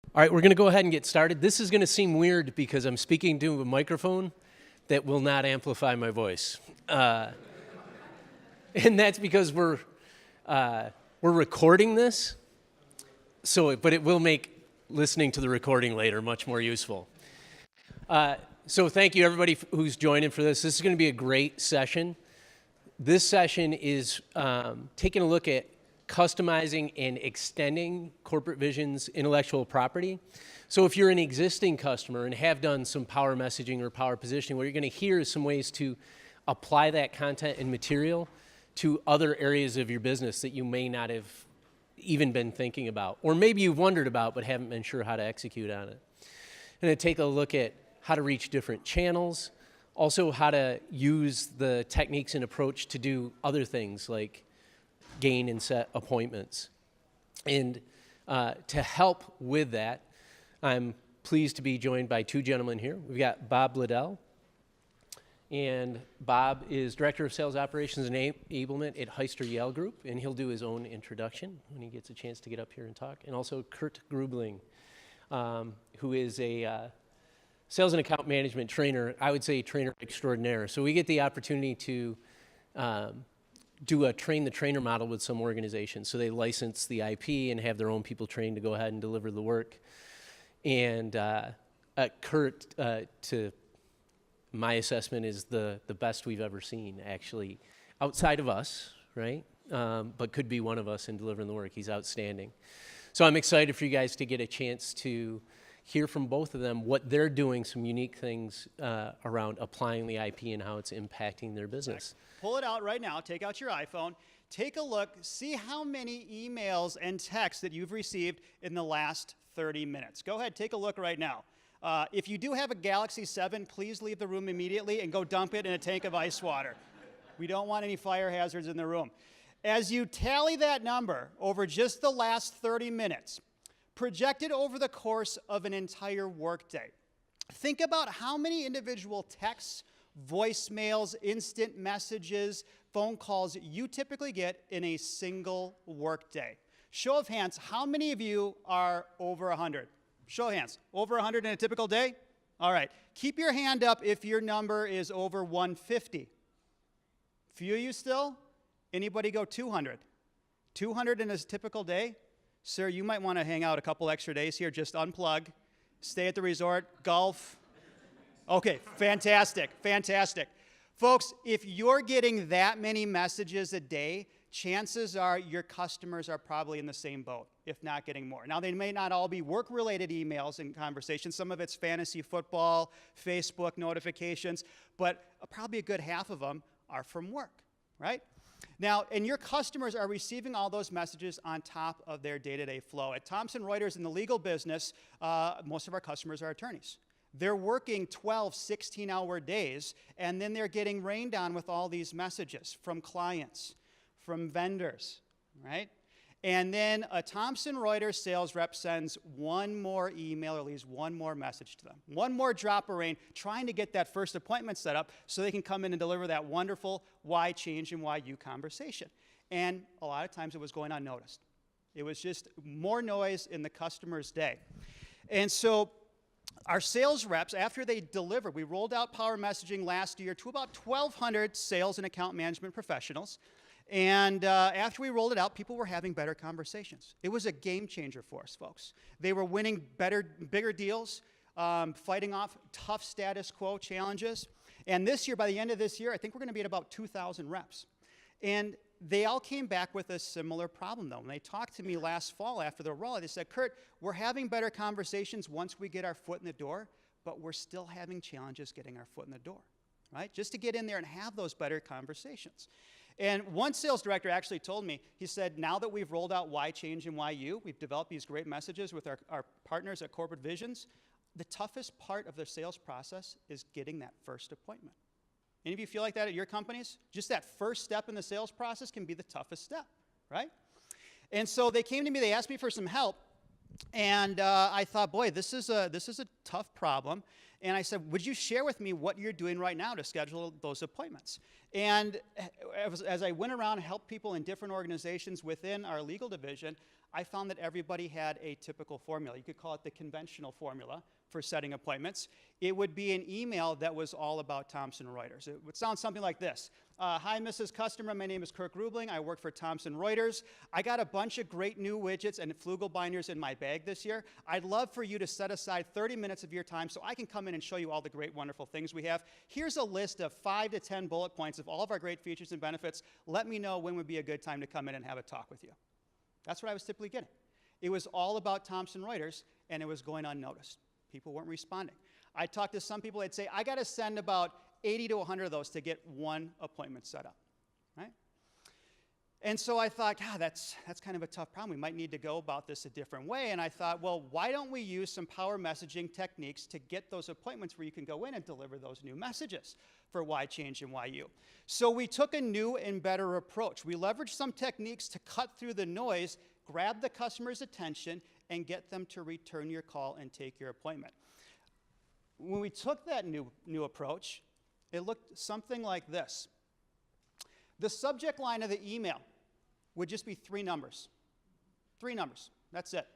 All right, we're going to go ahead and get started. This is going to seem weird because I'm speaking to a microphone that will not amplify my voice. And that's because we're recording this, but it will make listening to the recording later much more useful. So thank you, everybody who's joining for this. This is going to be a great session. This session is taking a look at customizing and extending Corporate Vision's intellectual property. So if you're an existing customer and have done some power messaging or power positioning, what you're going to hear is some ways to apply that content and material to other areas of your business that you may not have even been thinking about, or maybe you've wondered about but haven't been sure how to execute on it. And to take a look at how to reach different channels, also how to use the techniques and approach to do other things like gain and set appointments. And to help with that, I'm pleased to be joined by two gentlemen here. We've got Bob Liddell, and Bob is Director of Sales Operations and Enablement at Heister-Yale Group, and he'll do his own introduction when he gets a chance to get up here and talk. And also Kurt Grubling, who is a sales and account management trainer, I would say trainer extraordinaire. So we get the opportunity to do a train-the-trainer model with some organizations. So they license the IP and have their own people trained to go ahead and deliver the work. And Kurt, to my assessment, is the best we've ever seen, actually, outside of us, right? But could be one of us in delivering the work. He's outstanding. So I'm excited for you guys to get a chance to hear from both of them what they're doing, some unique things around applying the IP and how it's impacting their business. Pull it out right now. Take out your iPhone. Take a look. See how many emails and texts that you've received in the last 30 minutes. Go ahead. Take a look right now. If you do have a Galaxy 7, please leave the room immediately and go dump it in a tank of ice water. We don't want any fire hazards in the room. As you tally that number over just the last 30 minutes, projected over the course of an entire workday, think about how many individual texts, voicemails, instant messages, phone calls you typically get in a single workday. Show of hands, how many of you are over 100? Show of hands, over 100 in a typical day? All right, keep your hand up if your number is over 150. Few of you still? Anybody go 200? 200 in a typical day? Sir, you might want to hang out a couple extra days here, just unplug, stay at the resort, golf. Okay, fantastic, fantastic. Folks, if you're getting that many messages a day, chances are your customers are probably in the same boat, if not getting more. Now, they may not all be work-related emails and conversations. Some of it's fantasy football, Facebook notifications, but probably a good half of them are from work, right? Now, and your customers are receiving all those messages on top of their day-to-day flow. At Thomson Reuters in the legal business, most of our customers are attorneys. They're working 12, 16-hour days, and then they're getting rained on with all these messages from clients, from vendors, right? And then a Thomson Reuters sales rep sends one more email or leaves one more message to them. One more drop of rain, trying to get that first appointment set up so they can come in and deliver that wonderful why change and why you conversation. And a lot of times it was going unnoticed. It was just more noise in the customer's day. And so our sales reps, after they delivered, we rolled out power messaging last year to about 1,200 sales and account management professionals. And after we rolled it out, people were having better conversations. It was a game changer for us, folks. They were winning bigger deals, fighting off tough status quo challenges. And this year, by the end of this year, I think we're going to be at about 2,000 reps. And they all came back with a similar problem, though. When they talked to me last fall after the rollout, they said, Kurt, we're having better conversations once we get our foot in the door, but we're still having challenges getting our foot in the door, right? Just to get in there and have those better conversations. And one sales director actually told me, he said, now that we've rolled out Why Change and Why You, we've developed these great messages with our partners at Corporate Visions, the toughest part of the sales process is getting that first appointment. Any of you feel like that at your companies? Just that first step in the sales process can be the toughest step, right? And so they came to me, they asked me for some help, and I thought, boy, this is a tough problem. And I said, would you share with me what you're doing right now to schedule those appointments? And as I went around and helped people in different organizations within our legal division, I found that everybody had a typical formula. You could call it the conventional formula for setting appointments. It would be an email that was all about Thomson Reuters. It would sound something like this. Hi, Mrs. Customer. My name is Kirk Rubling. I work for Thomson Reuters. I got a bunch of great new widgets and Flugel binders in my bag this year. I'd love for you to set aside 30 minutes of your time so I can come in and show you all the great, wonderful things we have. Here's a list of 5 to 10 bullet points of all of our great features and benefits. Let me know when would be a good time to come in and have a talk with you. That's what I was typically getting. It was all about Thomson Reuters, and it was going unnoticed. People weren't responding. I talked to some people, they'd say, I got to send about 80 to 100 of those to get one appointment set up, right? And so I thought, that's kind of a tough problem. We might need to go about this a different way. And I thought, well, why don't we use some power messaging techniques to get those appointments where you can go in and deliver those new messages for why change and why you. So we took a new and better approach. We leveraged some techniques to cut through the noise, grab the customer's attention, and get them to return your call and take your appointment. When we took that new approach, it looked something like this. The subject line of the email would just be 3 numbers. 3 numbers, that's it.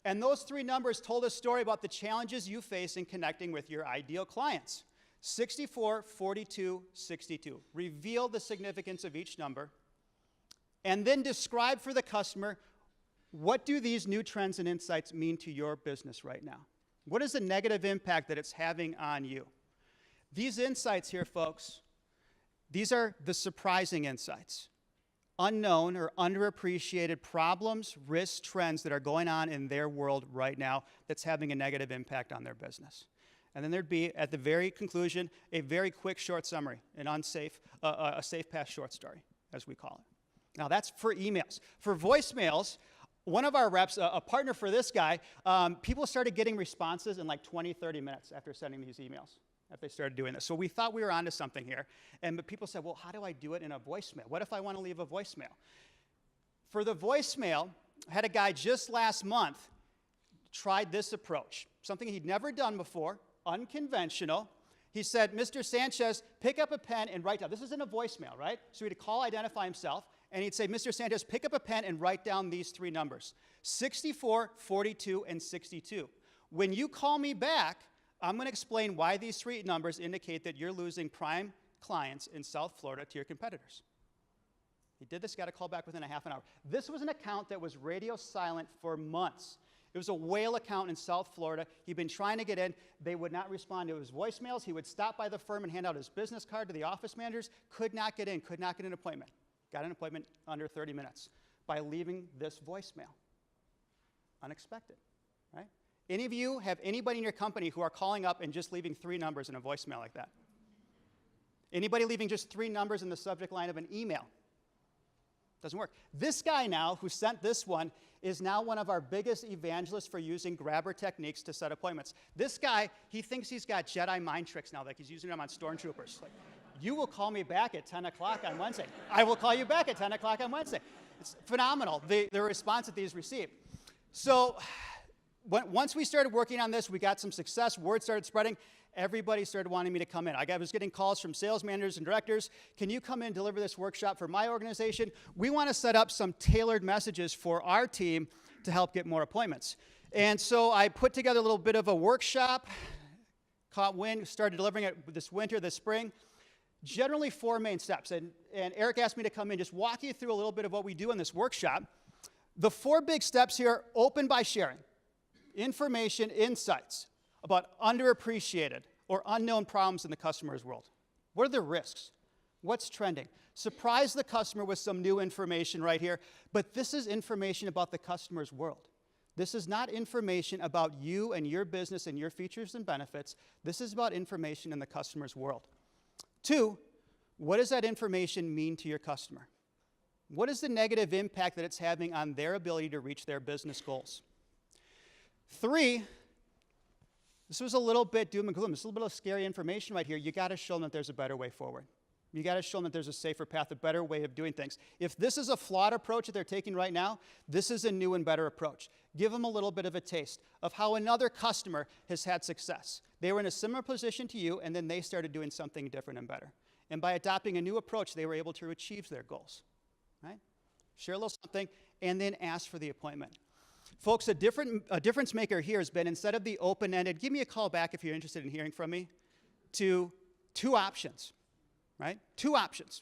And those 3 numbers told a story about the challenges you face in connecting with your ideal clients. 64, 42, 62. Reveal the significance of each number, and then describe for the customer, what do these new trends and insights mean to your business right now? What is the negative impact that it's having on you? These insights here, folks, these are the surprising insights. Unknown or underappreciated problems, risks, trends that are going on in their world right now that's having a negative impact on their business. And then there'd be, at the very conclusion, a very quick short summary, a safe pass short story, as we call it. Now that's for emails. For voicemails, one of our reps, a partner for this guy, people started getting responses in like 20, 30 minutes after sending these emails, after they started doing this. So we thought we were onto something here. But people said, well, how do I do it in a voicemail? What if I want to leave a voicemail? For the voicemail, I had a guy just last month tried this approach, something he'd never done before, unconventional. He said, Mr. Sanchez, pick up a pen and write down. This is in a voicemail, right? So he'd call, identify himself, and he'd say, Mr. Sanchez, pick up a pen and write down these 3 numbers, 64, 42, and 62. When you call me back, I'm going to explain why these 3 numbers indicate that you're losing prime clients in South Florida to your competitors. He did this, got a call back within a half an hour. This was an account that was radio silent for months. It was a whale account in South Florida. He'd been trying to get in. They would not respond to his voicemails. He would stop by the firm and hand out his business card to the office managers. Could not get in, could not get an appointment. Got an appointment under 30 minutes by leaving this voicemail. Unexpected, right? Any of you have anybody in your company who are calling up and just leaving 3 numbers in a voicemail like that? Anybody leaving just 3 numbers in the subject line of an email? Doesn't work. This guy now, who sent this one, is now one of our biggest evangelists for using grabber techniques to set appointments. This guy, he thinks he's got Jedi mind tricks now, like he's using them on stormtroopers. Like, you will call me back at 10 o'clock on Wednesday. I will call you back at 10 o'clock on Wednesday. It's phenomenal, the response that these received. So once we started working on this, we got some success. Word started spreading. Everybody started wanting me to come in. I was getting calls from sales managers and directors. Can you come in and deliver this workshop for my organization? We want to set up some tailored messages for our team to help get more appointments. And so I put together a little bit of a workshop, caught wind, started delivering it this winter, this spring. Generally 4 main steps. And Eric asked me to come in, just walk you through a little bit of what we do in this workshop. The 4 big steps here: open by sharing, information, insights about underappreciated or unknown problems in the customer's world. What are the risks? What's trending? Surprise the customer with some new information right here, but this is information about the customer's world. This is not information about you and your business and your features and benefits. This is about information in the customer's world. 2, what does that information mean to your customer? What is the negative impact that it's having on their ability to reach their business goals? 3, this was a little bit doom and gloom. This is a little bit of scary information right here. You got to show them that there's a better way forward. You got to show them that there's a safer path, a better way of doing things. If this is a flawed approach that they're taking right now, this is a new and better approach. Give them a little bit of a taste of how another customer has had success. They were in a similar position to you, and then they started doing something different and better. And by adopting a new approach, they were able to achieve their goals. Right? Share a little something, and then ask for the appointment. Folks, a difference maker here has been, instead of the open-ended, give me a call back if you're interested in hearing from me, to 2 options, right? 2 options.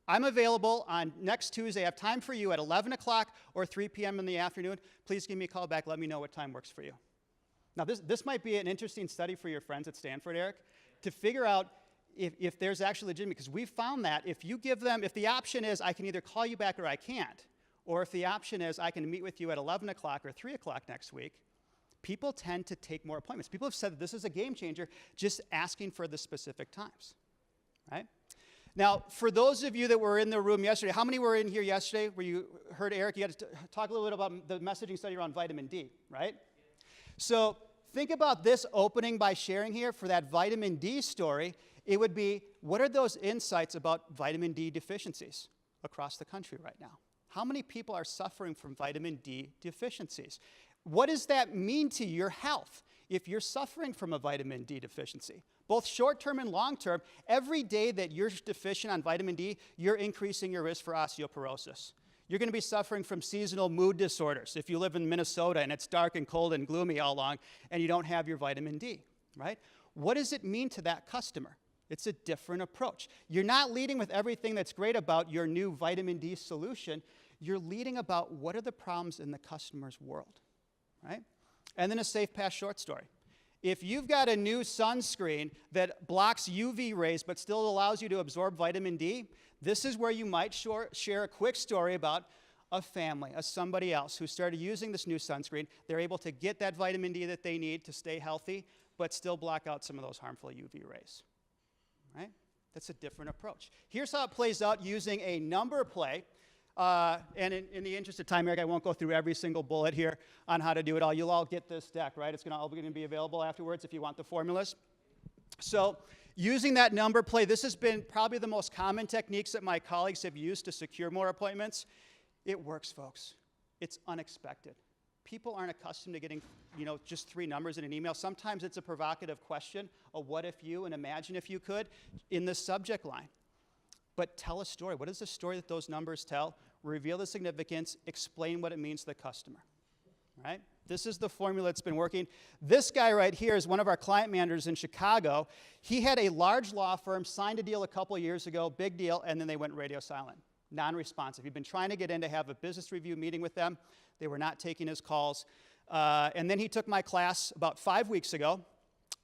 I'm available on next Tuesday. I have time for you at 11 o'clock or 3 p.m. in the afternoon. Please give me a call back. Let me know what time works for you. Now, this might be an interesting study for your friends at Stanford, Eric, to figure out if there's actually legitimate, because we found that if you give them, if the option is I can either call you back or I can't, or if the option is I can meet with you at 11 o'clock or 3 o'clock next week, people tend to take more appointments. People have said that this is a game changer, just asking for the specific times, right? Now, for those of you that were in the room yesterday, how many were in here yesterday where you heard Eric? You got to talk a little bit about the messaging study around vitamin D, right? So think about this opening by sharing here for that vitamin D story. It would be, what are those insights about vitamin D deficiencies across the country right now? How many people are suffering from vitamin D deficiencies? What does that mean to your health if you're suffering from a vitamin D deficiency? Both short-term and long-term, every day that you're deficient on vitamin D, you're increasing your risk for osteoporosis. You're going to be suffering from seasonal mood disorders if you live in Minnesota and it's dark and cold and gloomy all along and you don't have your vitamin D, right? What does it mean to that customer? It's a different approach. You're not leading with everything that's great about your new vitamin D solution. You're leading about what are the problems in the customer's world, right? And then a safe pass short story. If you've got a new sunscreen that blocks UV rays but still allows you to absorb vitamin D, this is where you might share a quick story about a family, somebody else who started using this new sunscreen. They're able to get that vitamin D that they need to stay healthy, but still block out some of those harmful UV rays, right? That's a different approach. Here's how it plays out using a number play. And in the interest of time, Eric, I won't go through every single bullet here on how to do it all. You'll all get this deck, right? It's all going to be available afterwards if you want the formulas. So using that number play, this has been probably the most common techniques that my colleagues have used to secure more appointments. It works, folks. It's unexpected. People aren't accustomed to getting, just 3 numbers in an email. Sometimes it's a provocative question, a what if you, and imagine if you could, in the subject line. But tell a story. What is the story that those numbers tell? Reveal the significance, explain what it means to the customer, right? This is the formula that's been working. This guy right here is one of our client managers in Chicago. He had a large law firm, signed a deal a couple of years ago, big deal, and then they went radio silent, non-responsive. He'd been trying to get in to have a business review meeting with them. They were not taking his calls. And then he took my class about 5 weeks ago,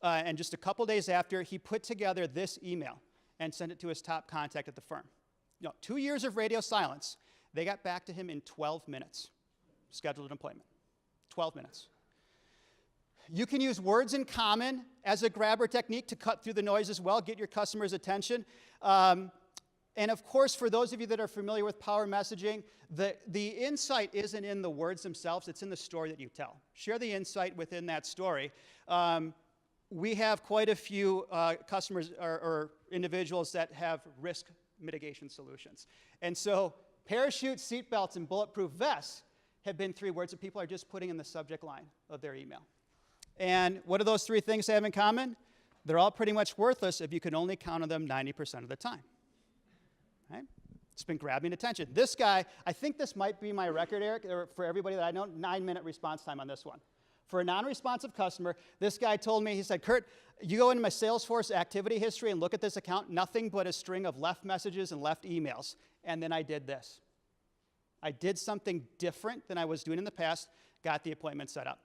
and just a couple days after, he put together this email and sent it to his top contact at the firm. 2 years of radio silence. They got back to him in 12 minutes, scheduled an appointment. 12 minutes. You can use words in common as a grabber technique to cut through the noise as well, get your customer's attention. And of course, for those of you that are familiar with power messaging, the insight isn't in the words themselves, it's in the story that you tell. Share the insight within that story. We have quite a few customers or individuals that have risk mitigation solutions. And so parachute, seatbelts, and bulletproof vests have been 3 words that people are just putting in the subject line of their email. And what do those 3 things have in common? They're all pretty much worthless if you can only count on them 90% of the time. Right? It's been grabbing attention. This guy, I think this might be my record, Eric, or for everybody that I know, 9-minute response time on this one. For a non-responsive customer, this guy told me, he said, Kurt, you go into my Salesforce activity history and look at this account, nothing but a string of left messages and left emails. And then I did this. I did something different than I was doing in the past, got the appointment set up.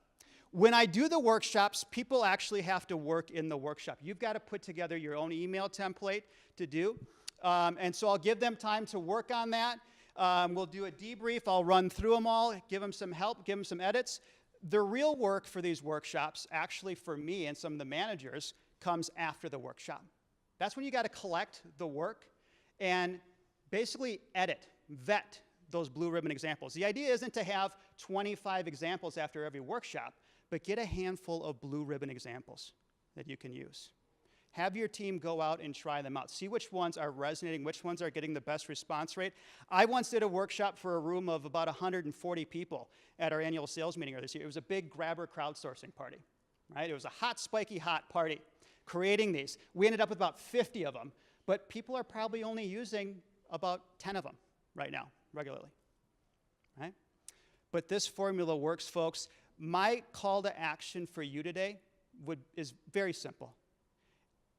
When I do the workshops, people actually have to work in the workshop. You've got to put together your own email template to do. And so I'll give them time to work on that. We'll do a debrief. I'll run through them all, give them some help, give them some edits. The real work for these workshops, actually for me and some of the managers, comes after the workshop. That's when you got to collect the work and basically edit, vet those blue ribbon examples. The idea isn't to have 25 examples after every workshop, but get a handful of blue ribbon examples that you can use. Have your team go out and try them out. See which ones are resonating, which ones are getting the best response rate. I once did a workshop for a room of about 140 people at our annual sales meeting this year. It was a big grabber crowdsourcing party, right? It was a hot, spiky, hot party, creating these. We ended up with about 50 of them, but people are probably only using about 10 of them right now, regularly, right? But this formula works, folks. My call to action for you today is very simple.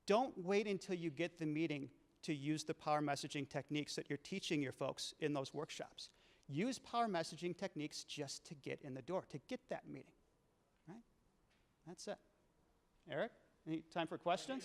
Don't wait until you get the meeting to use the power messaging techniques that you're teaching your folks in those workshops. Use power messaging techniques just to get in the door, to get that meeting, right? That's it. Eric, any time for questions?